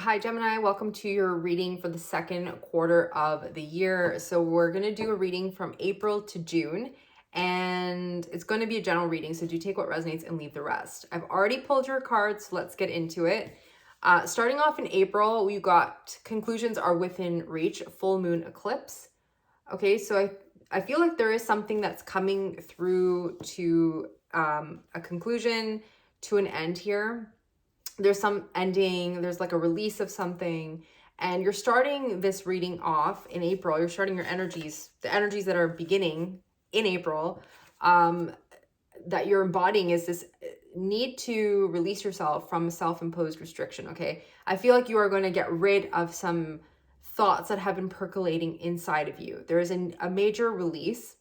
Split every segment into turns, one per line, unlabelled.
Hi, Gemini. Welcome to your reading for the second quarter of the year. So we're going to do a reading from April to June, and it's going to be a general reading. So do take what resonates and leave the rest. I've already pulled your cards, so let's get into it. Starting off in April, we got conclusions are within reach, full moon eclipse. Okay, so I feel like there is something that's coming through to a conclusion, to an end here. There's some ending, there's like a release of something, and you're starting this reading off in April. You're starting your energies, the energies that are beginning in April, that you're embodying is this need to release yourself from self-imposed restriction. Okay, I feel like you are going to get rid of some thoughts that have been percolating inside of you. There is a major release.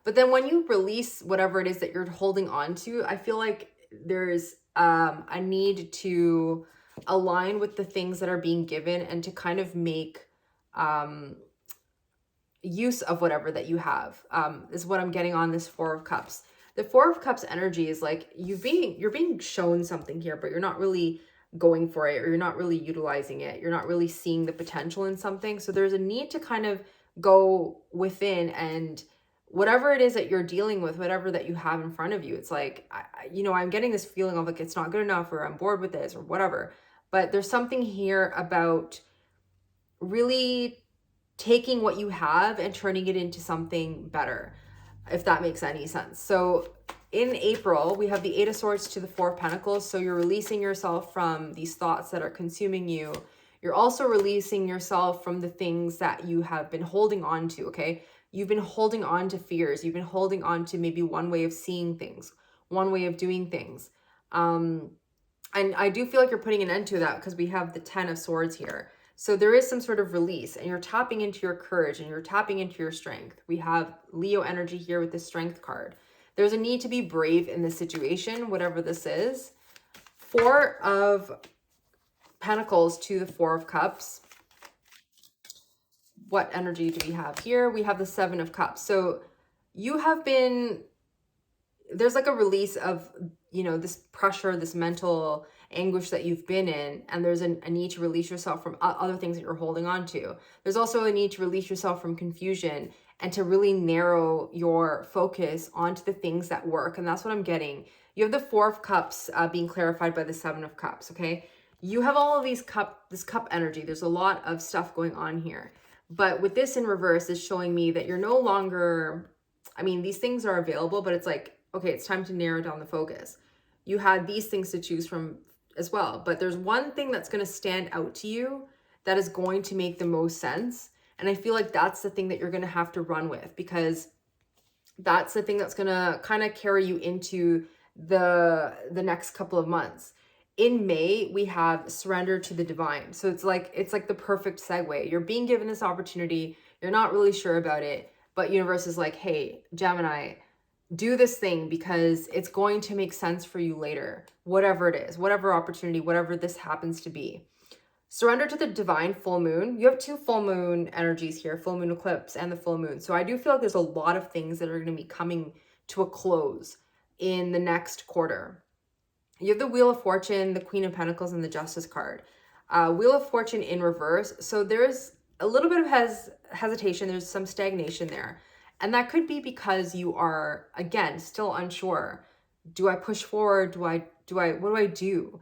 But then when you release whatever it is that you're holding on to, I feel like there's a need to align with the things that are being given and to kind of make use of whatever that you have, is what I'm getting on this Four of Cups. The Four of Cups energy is like you're being shown something here, but you're not really going for it, or you're not really utilizing it. You're not really seeing the potential in something. So there's a need to kind of go within, and whatever it is that you're dealing with, whatever that you have in front of you, it's like, I'm getting this feeling of like, it's not good enough, or I'm bored with this, or whatever. But there's something here about really taking what you have and turning it into something better, if that makes any sense. So in April, we have the Eight of Swords to the Four of Pentacles. So you're releasing yourself from these thoughts that are consuming you. You're also releasing yourself from the things that you have been holding on to, okay? You've been holding on to fears. You've been holding on to maybe one way of seeing things, one way of doing things. And I do feel like you're putting an end to that because we have the Ten of Swords here. So there is some sort of release, and you're tapping into your courage, and you're tapping into your strength. We have Leo energy here with the Strength card. There's a need to be brave in this situation, whatever this is. Four of Pentacles to the Four of Cups. What energy do we have here? We have the Seven of Cups. So you have been, there's like a release of, this pressure, this mental anguish that you've been in, and there's a need to release yourself from other things that you're holding on to. There's also a need to release yourself from confusion and to really this your focus onto the things that work. And that's what I'm getting. You have the Four of Cups being clarified by the Seven of Cups, okay? You have all of this cup energy. There's a lot of stuff going on here. But with this in reverse is showing me that you're no longer, these things are available, but it's like, okay, it's time to narrow down the focus. You had these things to choose from as well, but there's one thing that's going to stand out to you that is going to make the most sense. And I feel like that's the thing that you're going to have to run with, because that's the thing that's going to kind of carry you into the next couple of months. In May, we have surrender to the divine. So it's like the perfect segue. You're being given this opportunity. You're not really sure about it, but universe is like, hey, Gemini, do this thing because it's going to make sense for you later. Whatever it is, whatever opportunity, whatever this happens to be. Surrender to the divine full moon. You have two full moon energies here, full moon eclipse and the full moon. So I do feel like there's a lot of things that are going to be coming to a close in the next quarter. You have the Wheel of Fortune, the Queen of Pentacles, and the Justice card. Wheel of Fortune in reverse. So there's a little bit of hesitation. There's some stagnation there. And that could be because you are, again, still unsure. Do I push forward? What do I do?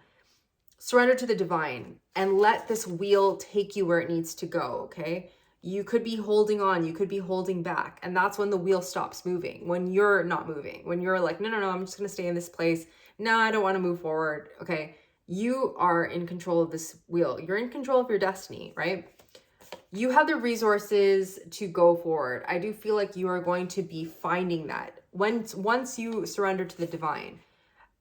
Surrender to the divine and let this wheel take you where it needs to go, okay? You could be holding on, you could be holding back. And that's when the wheel stops moving, when you're not moving, when you're like, no, I'm just gonna stay in this place. No, I don't wanna move forward, okay? You are in control of this wheel. You're in control of your destiny, right? You have the resources to go forward. I do feel like you are going to be finding that once you surrender to the divine.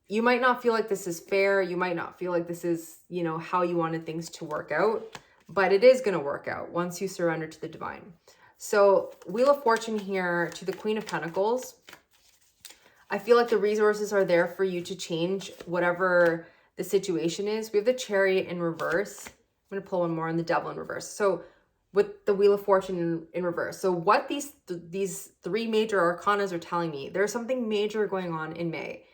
You might not feel like this is fair. You might not feel like this is, how you wanted things to work out, but it is going to work out once you surrender to the divine. So Wheel of Fortune here to the Queen of Pentacles. I feel like the resources are there for you to change whatever the situation is. We have the Chariot in reverse. I'm going to pull one more, and the Devil in reverse. So with the Wheel of Fortune in reverse. So what these three major arcanas are telling me, there's something major going on in May.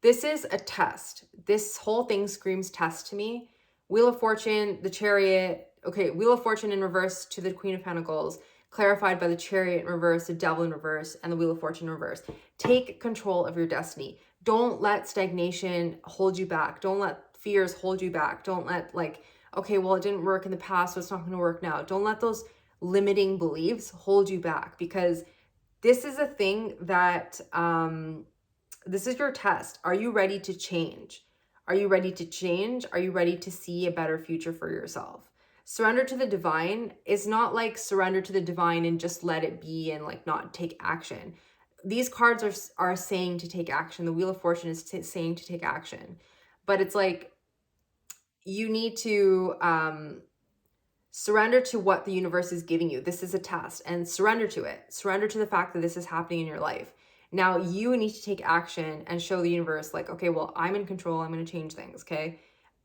This is a test. This whole thing screams test to me. Wheel of Fortune, the Chariot. Okay, Wheel of Fortune in reverse to the Queen of Pentacles, clarified by the Chariot in reverse, the Devil in reverse, and the Wheel of Fortune in reverse. Take control of your destiny. Don't let stagnation hold you back. Don't let fears hold you back. Don't let like, okay, well, it didn't work in the past, so it's not going to work now. Don't let those limiting beliefs hold you back, because this is a thing that, this is your test. Are you ready to change? Are you ready to change? Are you ready to see a better future for yourself? Surrender to the divine is not like surrender to the divine and just let it be and like not take action. These cards are saying to take action. The Wheel of Fortune is saying to take action. But it's like you need to surrender to what the universe is giving you. This is a test, and surrender to it. Surrender to the fact that this is happening in your life. Now you need to take action and show the universe like, okay, well, I'm in control. I'm going to change things. Okay.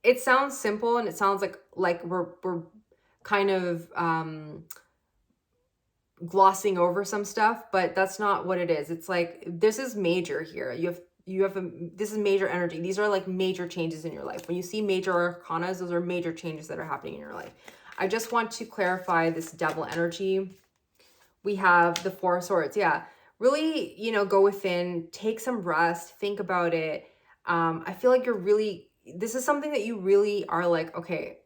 It sounds simple, and it sounds like we're kind of glossing over some stuff, but that's not what it is. It's like, this is major here. This is major energy. These are like major changes in your life. When you see major arcanas, those are major changes that are happening in your life. I just want to clarify this Devil energy. We have the Four of Swords. Yeah. Really, go within, take some rest, think about it. I feel like this is something that you really are like, okay,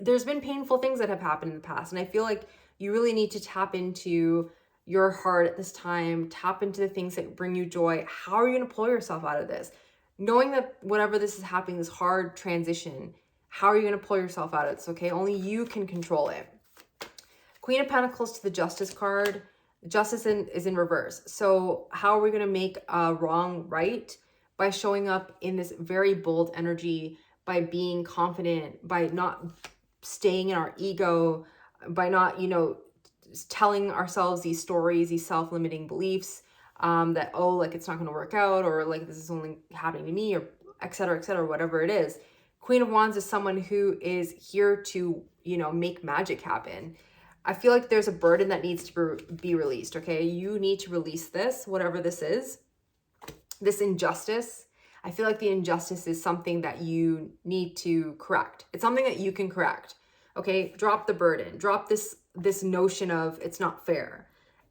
there's been painful things that have happened in the past. And I feel like you really need to tap into your heart at this time, tap into the things that bring you joy. How are you going to pull yourself out of this? Knowing that whatever this is happening, this hard transition, how are you going to pull yourself out of this? Okay. Only you can control it. Queen of Pentacles to the Justice card. Justice is in reverse. So how are we going to make a wrong right? By showing up in this very bold energy, by being confident, by not staying in our ego, by not, telling ourselves these stories, these self-limiting beliefs, that, oh, like it's not going to work out, or like this is only happening to me, or et cetera, whatever it is. Queen of Wands is someone who is here to, make magic happen. I feel like there's a burden that needs to be released, okay? You need to release this, whatever this is, this injustice. I feel like the injustice is something that you need to correct. It's something that you can correct, okay? Drop the burden, drop this notion of it's not fair,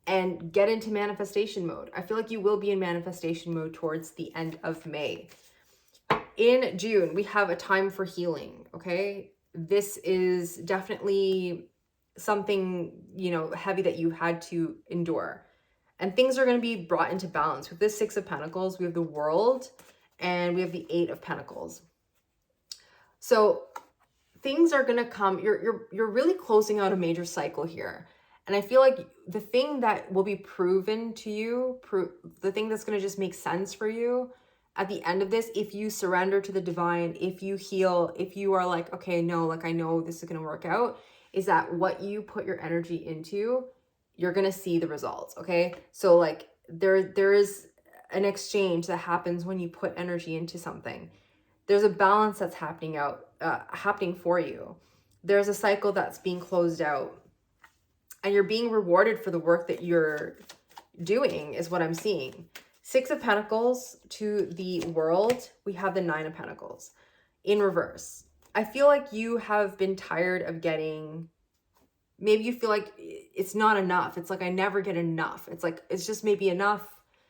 and get into manifestation mode. I feel like you will be in manifestation mode towards the end of May. In June, we have a time for healing, okay? This is definitely something, heavy that you had to endure. And things are going to be brought into balance. With this Six of Pentacles, we have the World, and we have the Eight of Pentacles. So things are going to come. You're really closing out a major cycle here. And I feel like the thing that will be proven to you, the thing that's going to just make sense for you at the end of this, if you surrender to the divine, if you heal, if you are like, okay, no, like I know this is going to work out, is that what you put your energy into, you're going to see the results. Okay. So like there is an exchange that happens when you put energy into something. There's a balance that's happening for you. There's a cycle that's being closed out, and you're being rewarded for the work that you're doing is what I'm seeing. Six of Pentacles to the World. We have the Nine of Pentacles in reverse. I feel like you have been tired of maybe you feel like it's not enough. It's like, I never get enough. It's like, it's just maybe enough.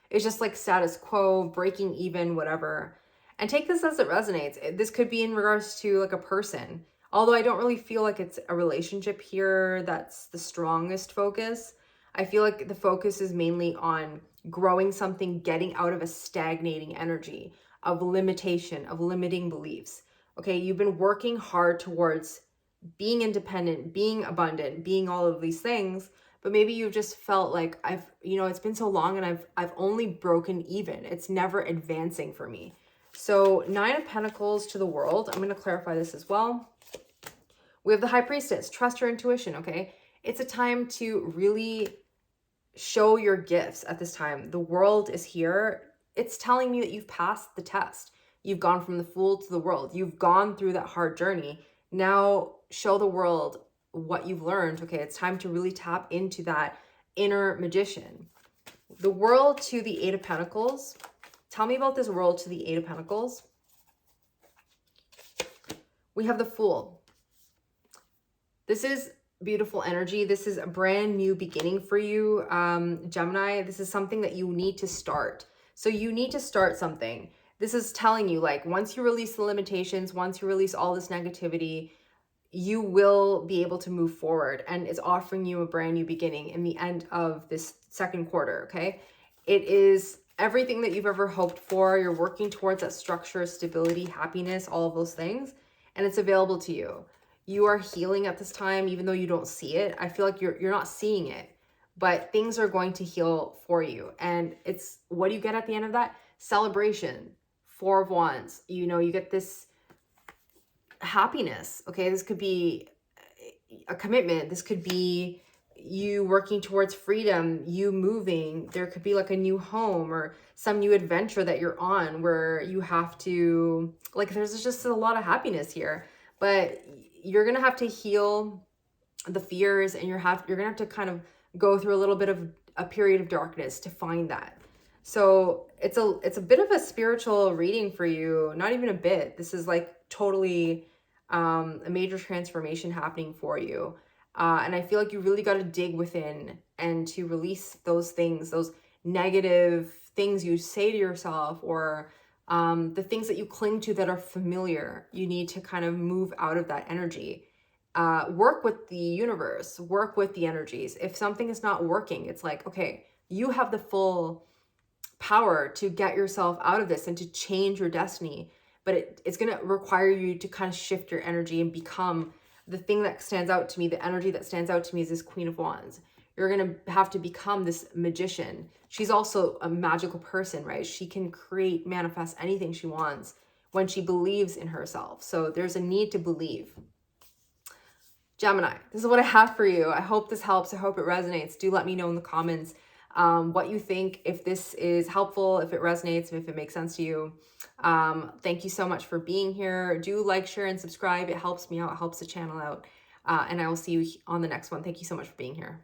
It's just like status quo, breaking even, whatever. And take this as it resonates. This could be in regards to like a person. Although I don't really feel like it's a relationship here that's the strongest focus. I feel like the focus is mainly on growing something, getting out of a stagnating energy of limitation, of limiting beliefs. Okay, you've been working hard towards being independent, being abundant, being all of these things, but maybe you just felt like it's been so long and I've only broken even. It's never advancing for me. So Nine of Pentacles to the World. I'm going to clarify this as well. We have the High Priestess. Trust your intuition, okay? It's a time to really show your gifts at this time. The World is here. It's telling me that you've passed the test. You've gone from the Fool to the World. You've gone through that hard journey. Now show the world what you've learned. Okay, it's time to really tap into that inner magician. The World to the Eight of Pentacles. Tell me about this World to the Eight of Pentacles. We have the Fool. This is beautiful energy. This is a brand new beginning for you, Gemini. This is something that you need to start. So you need to start something. This is telling you, like, once you release the limitations, once you release all this negativity, you will be able to move forward, and it's offering you a brand new beginning in the end of this second quarter, okay? It is everything that you've ever hoped for. You're working towards that structure, stability, happiness, all of those things, and it's available to you. You are healing at this time, even though you don't see it. I feel like you're not seeing it, but things are going to heal for you. And it's, what do you get at the end of that? Celebration. Four of Wands. You know, you get this happiness. Okay, this could be a commitment. This could be you working towards freedom, you moving. There could be like a new home or some new adventure that you're on where you have to, like, there's just a lot of happiness here. But you're gonna have to heal the fears, and you're gonna have to kind of go through a little bit of a period of darkness to find that. So it's a bit of a spiritual reading for you. Not even a bit. This is like totally a major transformation happening for you. And I feel like you really got to dig within and to release those things, those negative things you say to yourself, or the things that you cling to that are familiar. You need to kind of move out of that energy. Work with the universe, work with the energies. If something is not working, it's like, okay, you have the full power to get yourself out of this and to change your destiny. But it's going to require you to kind of shift your energy and become the thing that stands out to me. The energy that stands out to me is this Queen of Wands. You're going to have to become this magician. She's also a magical person, right? She can create, manifest anything she wants when she believes in herself. So there's a need to believe. Gemini, this is what I have for you. I hope this helps. I hope it resonates. Do let me know in the comments what you think, if this is helpful, if it resonates, if it makes sense to you. Thank you so much for being here. Do like, share, and subscribe. It helps me out. It helps the channel out. And I will see you on the next one. Thank you so much for being here.